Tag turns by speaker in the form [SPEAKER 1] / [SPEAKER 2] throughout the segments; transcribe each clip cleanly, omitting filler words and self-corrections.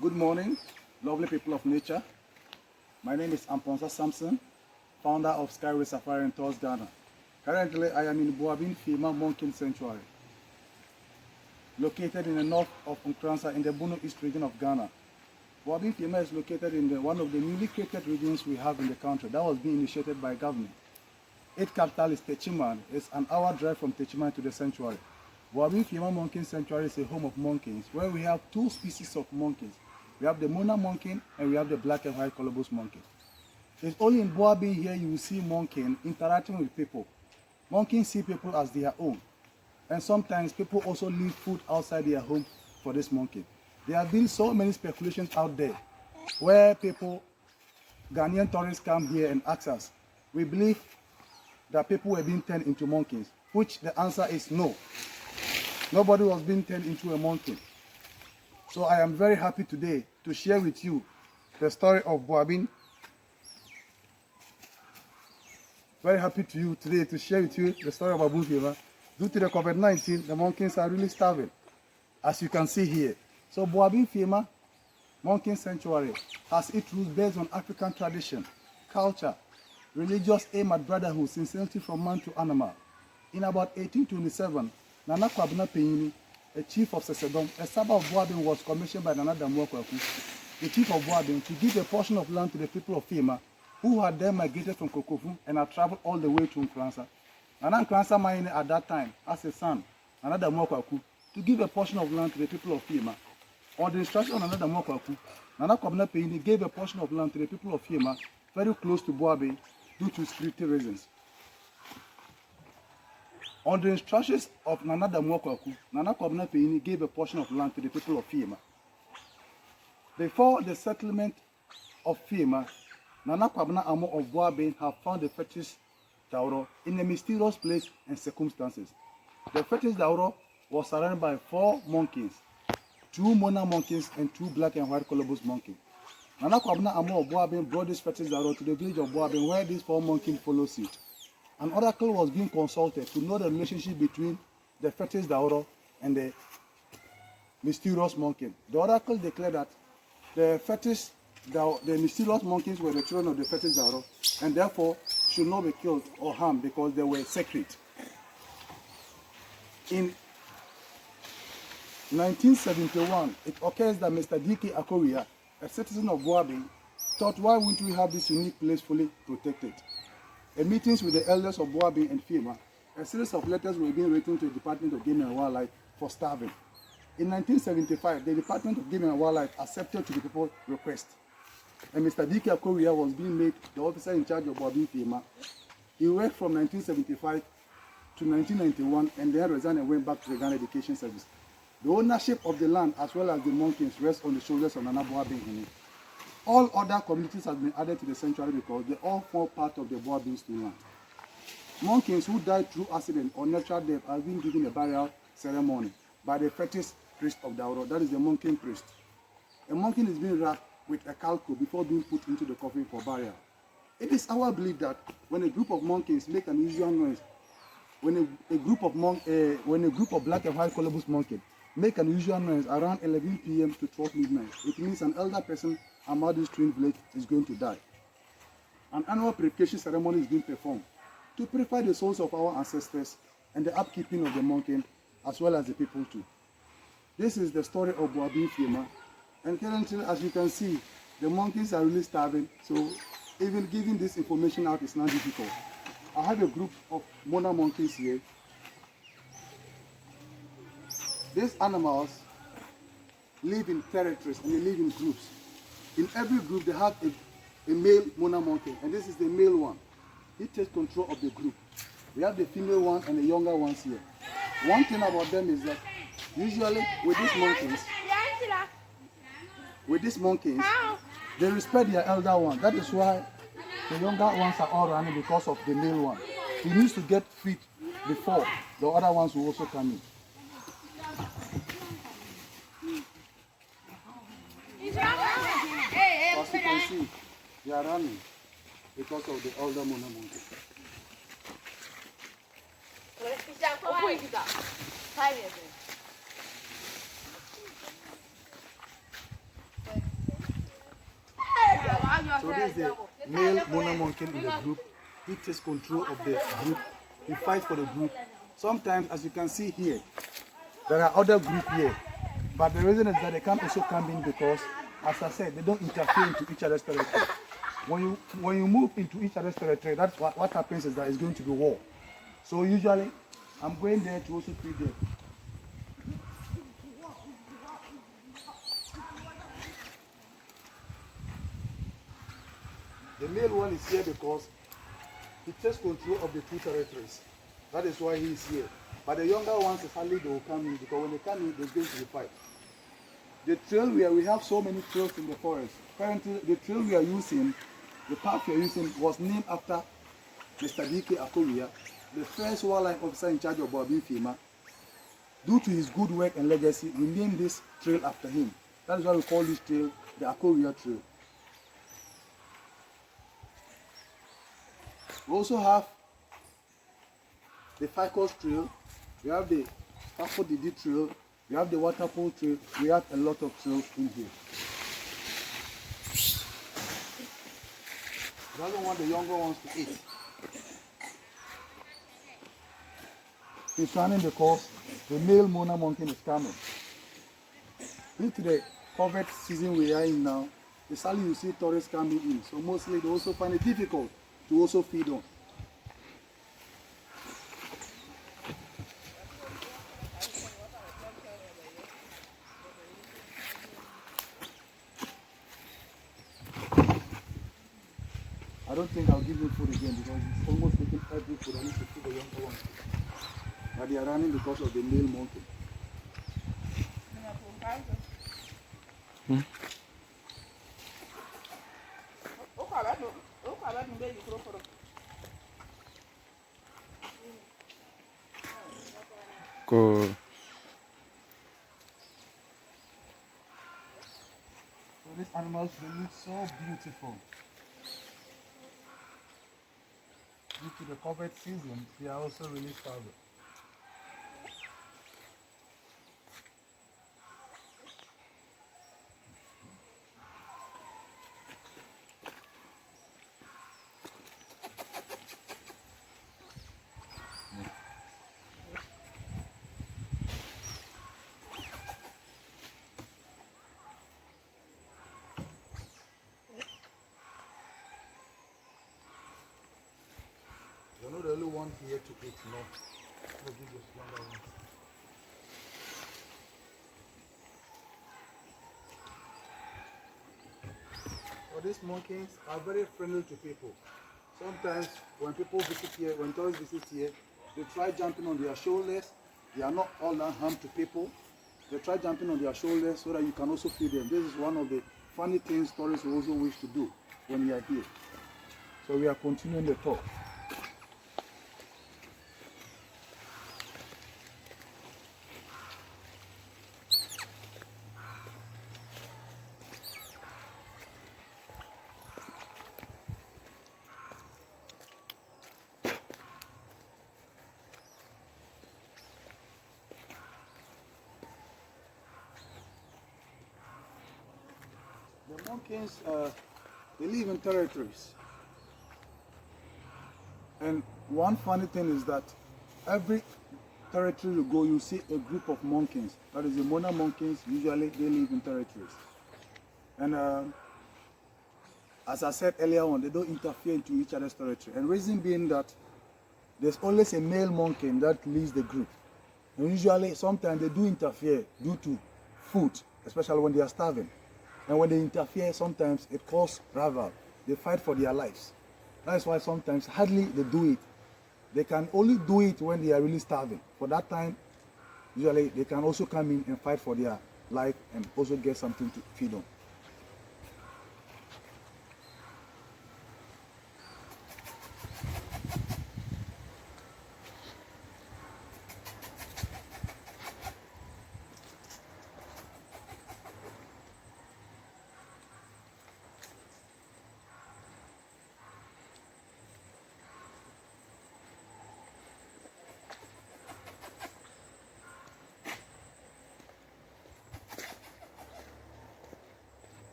[SPEAKER 1] Good morning, lovely people of nature. My name is Amponsa Samson, founder of Skyway Safari and Tours Ghana. Currently, I am in Boabeng-Fiema Monkey Sanctuary, located in the north of Nkranza in the Bono East region of Ghana. Boabeng-Fiema is located in one of the newly created regions we have in the country that was being initiated by government. Its capital is Techiman. It's an hour drive from Techiman to the sanctuary. Boabeng-Fiema Monkey Sanctuary is a home of monkeys where we have two species of monkeys. We have the Mona monkey and we have the black and white colobus monkey. It's only in Boabeng here you will see monkey interacting with people. Monkeys see people as their own. And sometimes people also leave food outside their home for this monkey. There have been so many speculations out there where people, Ghanaian tourists come here and ask us, we believe that people were being turned into monkeys, which the answer is no. Nobody was being turned into a monkey. So I am very happy today to share with you the story of Boabeng. Very happy to share with you the story of Boabeng-Fiema. Due to the COVID-19, the monkeys are really starving, as you can see here. So Boabeng-Fiema Monkey Sanctuary has its roots based on African tradition, culture, religious aim at brotherhood, sincerity from man to animal. In about 1827, Nana Boabeng-Fiema, a chief of Sesedom, a suburb of Boabeng, was commissioned by Nana Kwaku, the chief of Boabeng, to give a portion of land to the people of Fiema, who had then migrated from Kokofu and had traveled all the way to Nkranza. Nana Nkranza Mayene at that time, as a son, Nana Kwaku, to give a portion of land to the people of Fiema. On the instruction of Nana Kwaku, Nana Boabeng-Fiema gave a portion of land to the people of Fiema, very close to Boabeng, due to security reasons. On the instructions of Nana Kwaku, Nana Boabeng-Fiema gave a portion of land to the people of Fiema. Before the settlement of Fiema, Nana Kwabena-Amo of Boabeng have found the fetish Dauro in a mysterious place and circumstances. The fetish Dauro was surrounded by 4 monkeys, 2 Mona monkeys and 2 black and white colobus monkeys. Nana Kwabena-Amo of Boabeng brought this fetish Dauro to the village of Boabeng where these 4 monkeys follow suit. An oracle was being consulted to know the relationship between the fetish Dauro and the mysterious monkey. The oracle declared that the mysterious monkeys were the children of the fetish Dauro and therefore should not be killed or harmed because they were sacred. In 1971, it occurs that Mr. D.K. Akoria, a citizen of Boabeng, thought, why wouldn't we have this unique place fully protected? In meetings with the elders of Boabeng and Fiema, a series of letters were being written to the Department of Game and Wildlife for starving. In 1975, the Department of Game and Wildlife accepted to the people's request, and Mr. D.K. Akoria was being made the officer in charge of Boabeng-Fiema. He worked from 1975 to 1991 and then resigned and went back to the Ghana Education Service. The ownership of the land as well as the monkeys rests on the shoulders of Nana Boabeng. All other communities have been added to the sanctuary because they all form part of the Boabeng land. Monkeys who died through accident or natural death have been given a burial ceremony by the fetish priest of Dauro, that is the monkey priest. A monkey is being wrapped with a calco before being put into the coffin for burial. It is our belief that when a group of monkeys make an unusual noise, when a group of black and white colobus monkeys make an unusual noise around 11 p.m. to 12 midnight, it means an elder person among this twin village is going to die. An annual purification ceremony is being performed to purify the souls of our ancestors and the upkeeping of the monkey as well as the people too. This is the story of Boabeng-Fiema, and currently, as you can see, the monkeys are really starving, so even giving this information out is not difficult. I have a group of Mona monkeys here. These animals live in territories and they live in groups. In every group, they have a male Mona monkey, and this is the male one. He takes control of the group. We have the female one and the younger ones here. One thing about them is that usually with these monkeys, they respect their elder one. That is why the younger ones are all running because of the male one. He needs to get fit before the other ones will also come in. As you can see, they are running because of the older Mona monkey. So this is the male Mona monkey in the group. He takes control of the group. He fights for the group. Sometimes, as you can see here, there are other groups here. But the reason is that they can't also come in because, as I said, they don't interfere into each other's territory. When you move into each other's territory, that's what happens is that it's going to be war. So usually, I'm going there to also feed them. The male one is here because he takes control of the two territories. That is why he is here. But the younger ones, sadly, they will come in because when they come in, there's going to be fight. The trail where we have so many trails in the forest. Currently, the trail we are using, the path we are using, was named after Mr. D.K. Akoria, the first wildlife officer in charge of Boabeng-Fiema. Due to his good work and legacy, we named this trail after him. That is why we call this trail the Akoria Trail. We also have the Ficus Trail, we have the Fafo Didi Trail, we have the Waterpool Trail, we have a lot of trails in here. He doesn't want the younger ones to eat. He's running because the male Mona monkey is coming. Due to the COVID season we are in now, sadly you see tourists coming in, so mostly they also find it difficult to also feed on. I don't think I'll give him food again because he's almost taking every food. I need to feed the younger ones. But they are running because of the male monkey.
[SPEAKER 2] Cool.
[SPEAKER 1] So these animals, they look so beautiful. Due to the COVID season, they are also really starving. You're not the only one here to eat, no. I'll give you younger ones. So these monkeys are very friendly to people. Sometimes when people visit here, when tourists visit here, they try jumping on their shoulders. They are not all that harm to people. They try jumping on their shoulders so that you can also feed them. This is one of the funny things tourists also wish to do when we are here. So we are continuing the talk. The monkeys, they live in territories. And one funny thing is that every territory you go, you see a group of monkeys. That is the Mona monkeys, usually they live in territories. And as I said earlier on, they don't interfere into each other's territory. And reason being that there's always a male monkey that leads the group. And usually, sometimes they do interfere due to food, especially when they are starving. And when they interfere, sometimes it causes rival. They fight for their lives. That's why sometimes hardly they do it. They can only do it when they are really starving. For that time, usually they can also come in and fight for their life and also get something to feed on.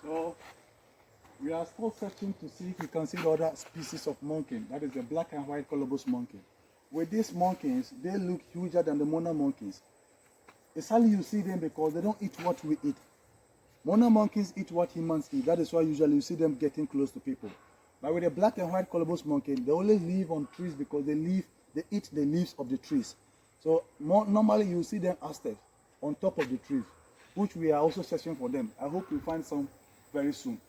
[SPEAKER 1] So we are still searching to see if we can see the other species of monkey. That is the black and white colobus monkey. With these monkeys, they look huger than the monarch monkeys. It's hardly you see them because they don't eat what we eat. Monarch monkeys eat what humans eat. That is why usually you see them getting close to people. But with the black and white colobus monkey, they only live on trees because they eat the leaves of the trees. So normally you see them asted on top of the trees, which we are also searching for them. I hope we find some very soon.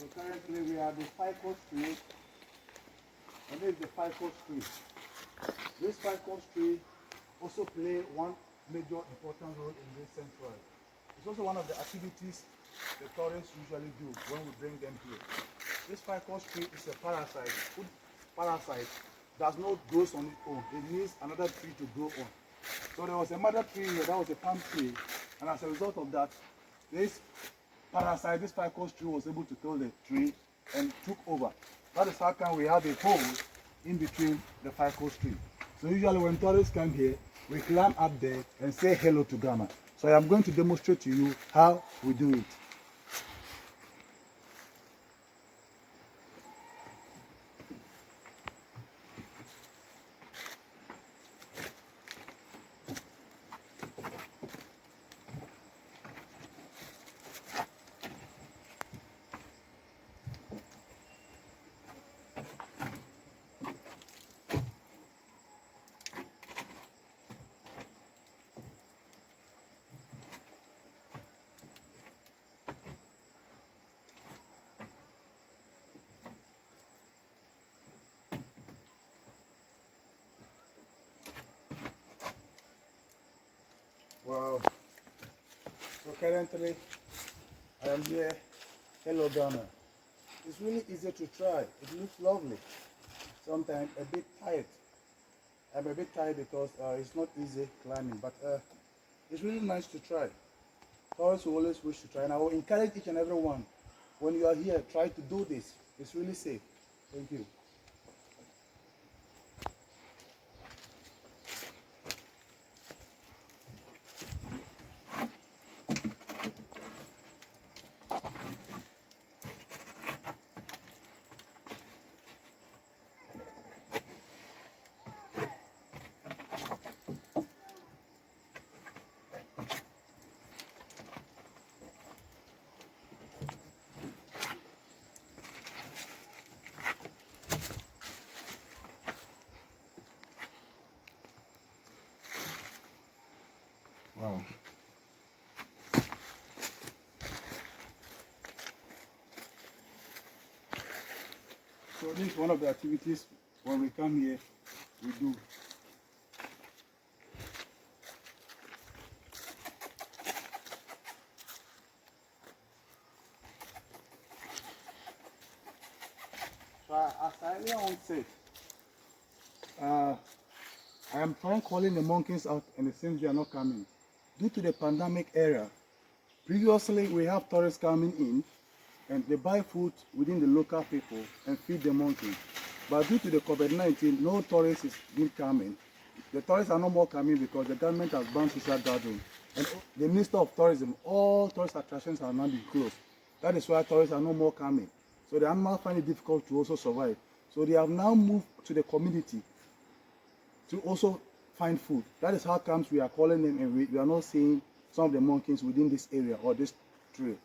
[SPEAKER 1] So currently we are the ficus tree, and this is the ficus tree. This ficus tree also play one major important role in this sanctuary. It's also one of the activities the tourists usually do when we bring them here. This ficus tree is a parasite. Food parasite does not grow on its own. It needs another tree to grow on. So there was a mother tree here, that was a palm tree, and as a result of that, this parasite, this ficus tree was able to kill the tree and took over. That is how come we have a hole in between the ficus tree. So usually when tourists come here, we climb up there and say hello to Ghana. So I am going to demonstrate to you how we do it. Wow. So currently I am here. Hello Ghana. It's really easy to try. It looks lovely. Sometimes a bit tired. I'm a bit tired because it's not easy climbing, but it's really nice to try. Tourists will always wish to try, and I will encourage each and every one, when you are here, try to do this. It's really safe. Thank you. Wow. So this is one of the activities when we come here, we do. So as I earlier on said, I am trying calling the monkeys out, and it seems they are not coming. Due to the pandemic era, previously we have tourists coming in and they buy food within the local people and feed the monkeys. But due to the COVID-19, no tourists is been coming. The tourists are no more coming because the government has banned social gathering. And the Minister of Tourism, all tourist attractions are now being closed. That is why tourists are no more coming. So the animals find it difficult to also survive. So they have now moved to the community to also find food. That is how comes we are calling them, and we are not seeing some of the monkeys within this area or this trail.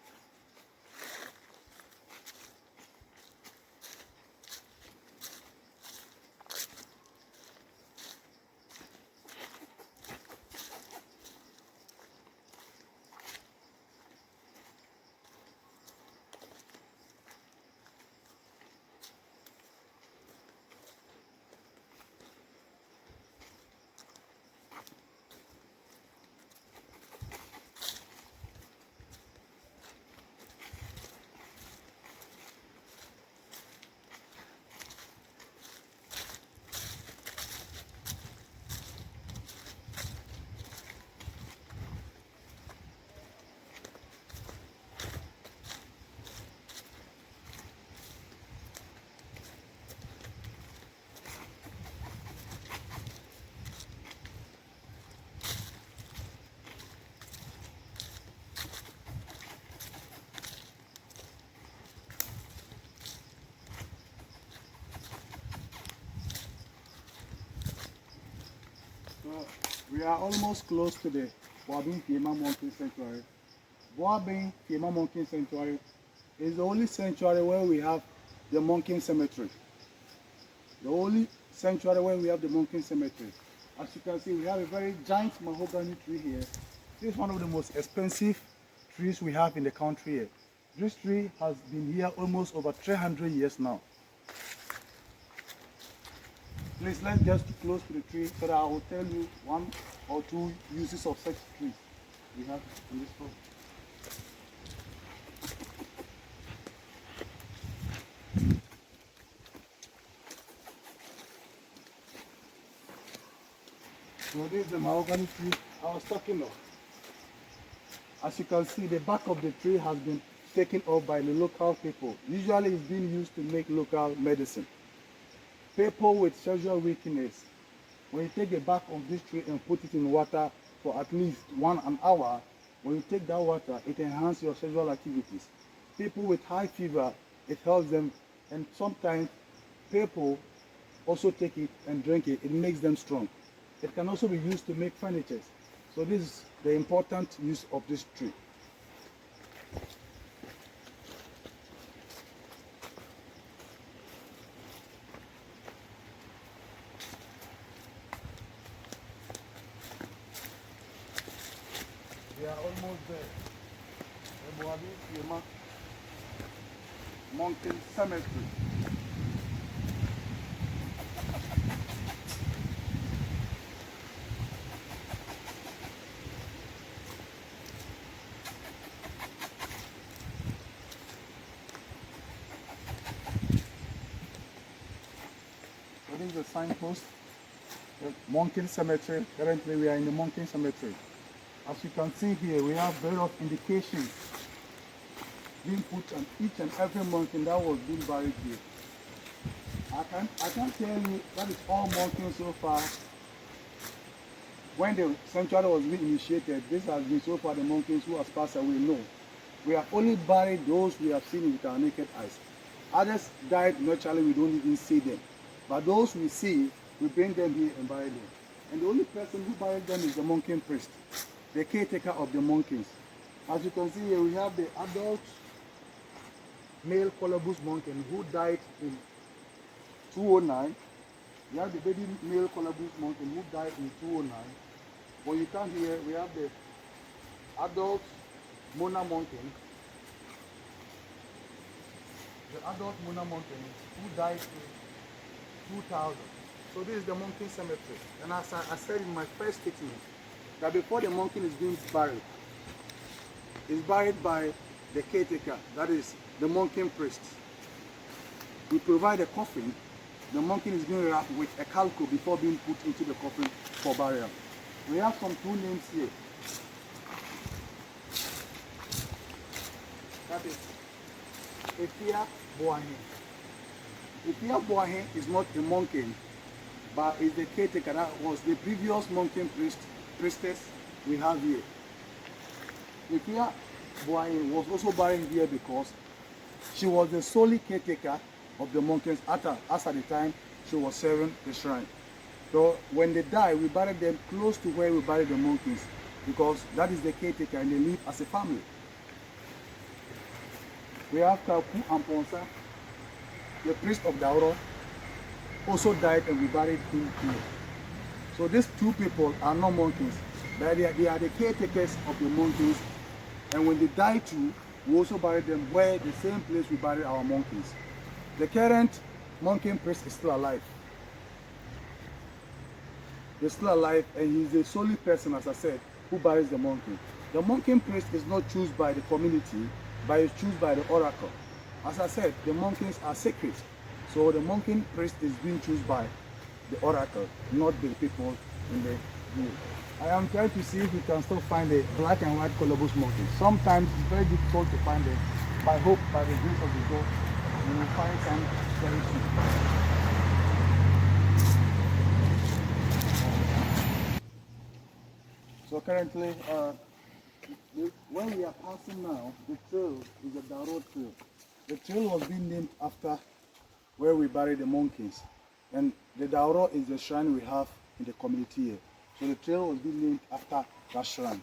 [SPEAKER 1] So we are almost close to the Boabeng-Fiema Monkey Sanctuary. Boabeng-Fiema Monkey Sanctuary is the only sanctuary where we have the monkey cemetery. The only sanctuary where we have the monkey cemetery. As you can see, we have a very giant mahogany tree here. This is one of the most expensive trees we have in the country here. This tree has been here almost over 300 years now. Please, let's get close to the tree so that I will tell you one or two uses of such trees we have in this forest. So this is the mahogany tree I was talking of. As you can see, the back of the tree has been taken off by the local people. Usually it's being used to make local medicine. People with sexual weakness, when you take the bark of this tree and put it in water for at least an hour, when you take that water, it enhances your sexual activities. People with high fever, it helps them, and sometimes people also take it and drink it. It makes them strong. It can also be used to make furniture. So this is the important use of this tree. We are almost there. The Boabeng-Fiema Mountain Cemetery. So this is the signpost, the Monkey Cemetery. Currently we are in the Monkey Cemetery. As you can see here, we have various indications being put on each and every mountain that was being buried here. I can't tell you that is all mountains so far. When the sanctuary was being initiated, this has been so far the mountains who has passed away. No. We have only buried those we have seen with our naked eyes. Others died naturally, we don't even see them. But those we see, we bring them here and bury them. And the only person who buried them is the monkey priest, the caretaker of the monkeys. As you can see here, we have the adult male colobus monkey who died in 209. We have the baby male colobus monkey who died in 209. When you come here, we have the adult Mona monkey. The adult Mona monkey who died in 2000. So this is the monkey cemetery. And as I said in my first statement, that before the monkey is being buried, is buried by the caretaker, that is the monkey priest. We provide a coffin. The monkey is being wrapped with a calico before being put into the coffin for burial. We have some two names here. That is Efia Boahen. Efia Boahen is not a monkey, but is the caretaker. That was the previous monkey priestess we have here. Efia Boahen was also buried here because She was the solely caretaker of the monkeys as at the time she was serving the shrine. So when they die, we bury them close to where we bury the monkeys, because that is the caretaker and they live as a family. We have Kaku and Ponsa, the priest of Dauro, also died and we buried him here. So these two people are not monkeys, but they are the caretakers of the monkeys. And when they die too, we also bury them where the same place we bury our monkeys. The current monkey priest is still alive. He's still alive, and he's the solely person, as I said, who buries the monkey. The monkey priest is not chosen by the community, but is chosen by the oracle. As I said, the monkeys are sacred. So the monkey priest is being chosen by the oracle, not the people in the view. I am trying to see if we can still find a black and white colobus monkey. Sometimes it's very difficult to find them. But I hope by the grace of the God, we will find some very soon. So currently, where we are passing now, the trail is a Dauro trail. The trail was being named after where we bury the monkeys. And the Dauro is the shrine we have in the community here. So the trail was being named after that shrine.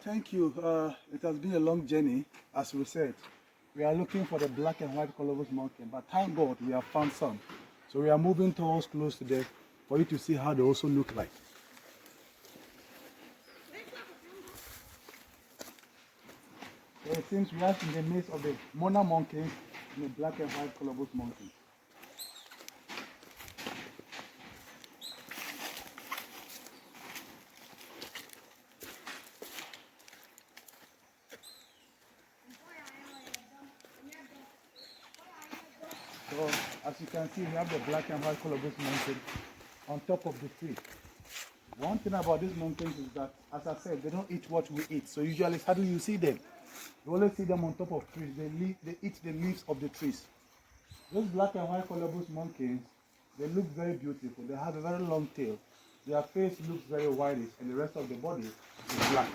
[SPEAKER 1] Thank you. It has been a long journey, as we said. We are looking for the black and white colobus monkey, but thank God we have found some. So we are moving towards close to them for you to see how they also look like. So it seems we are in the midst of the mona monkey and the black and white colobus monkey. So as you can see, we have the black and white colobus monkey on top of the tree. One thing about these monkeys is that, as I said, they don't eat what we eat. So usually, how do you see them? You always see them on top of trees. They eat the leaves of the trees. Those black and white colobus monkeys, they look very beautiful. They have a very long tail. Their face looks very whitish, and the rest of the body is black.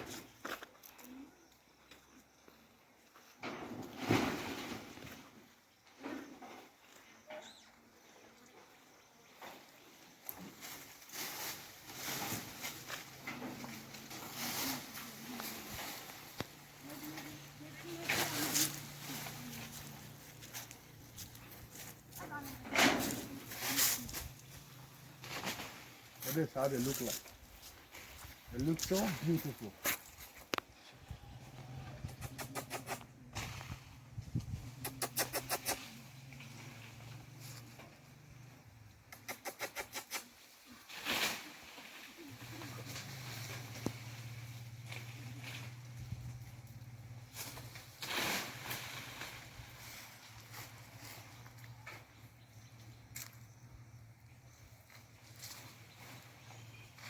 [SPEAKER 1] So this is how they look like. They look so beautiful.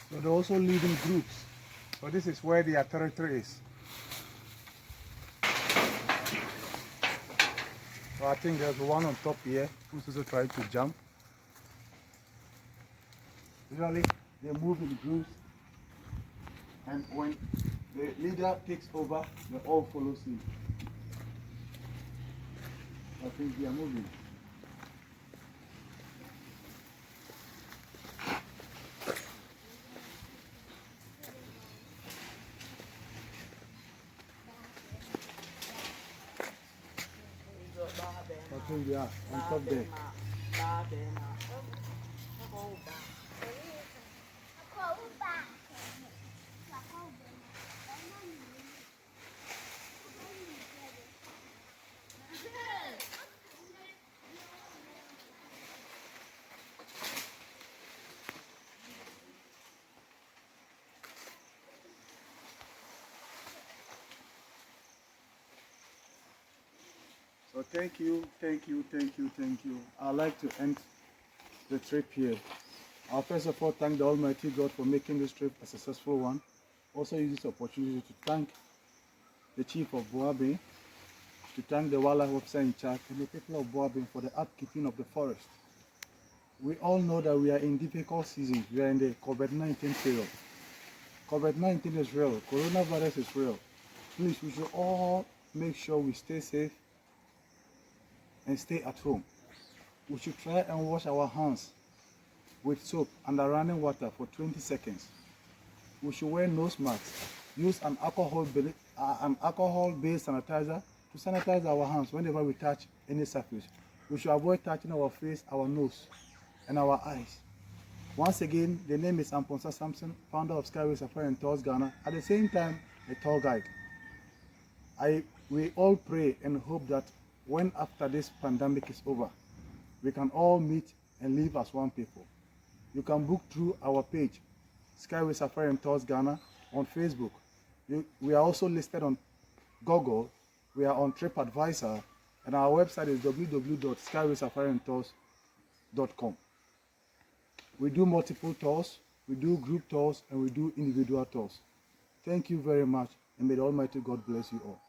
[SPEAKER 1] So they also live in groups. So this is where their territory is. So I think there's one on top here who's also trying to jump. Usually they move in groups, and when the leader takes over, they all follow him. I think they are moving. I think they are on top there. So thank you. I'd like to end the trip here. I'll first of all thank the Almighty God for making this trip a successful one. Also use this opportunity to thank the Chief of Boabeng, to thank the wildlife officer in charge and the people of Boabeng for the upkeeping of the forest. We all know that we are in difficult seasons. We are in the COVID-19 period. COVID-19 is real. Coronavirus is real. Please, we should all make sure we stay safe and stay at home. We should try and wash our hands with soap and running water for 20 seconds. We should wear nose masks. Use an alcohol-based sanitizer to sanitize our hands whenever we touch any surface. We should avoid touching our face, our nose, and our eyes. Once again, the name is Amponsa Samson, founder of Skyway Safari and Tours Ghana, at the same time a tour guide. We all pray and hope that when after this pandemic is over, we can all meet and live as one people. You can book through our page, Skyway Safari and Tours Ghana, on Facebook. We are also listed on Google, we are on TripAdvisor, and our website is www.skywaysafaryandtours.com. We do multiple tours, we do group tours, and we do individual tours. Thank you very much, and may the Almighty God bless you all.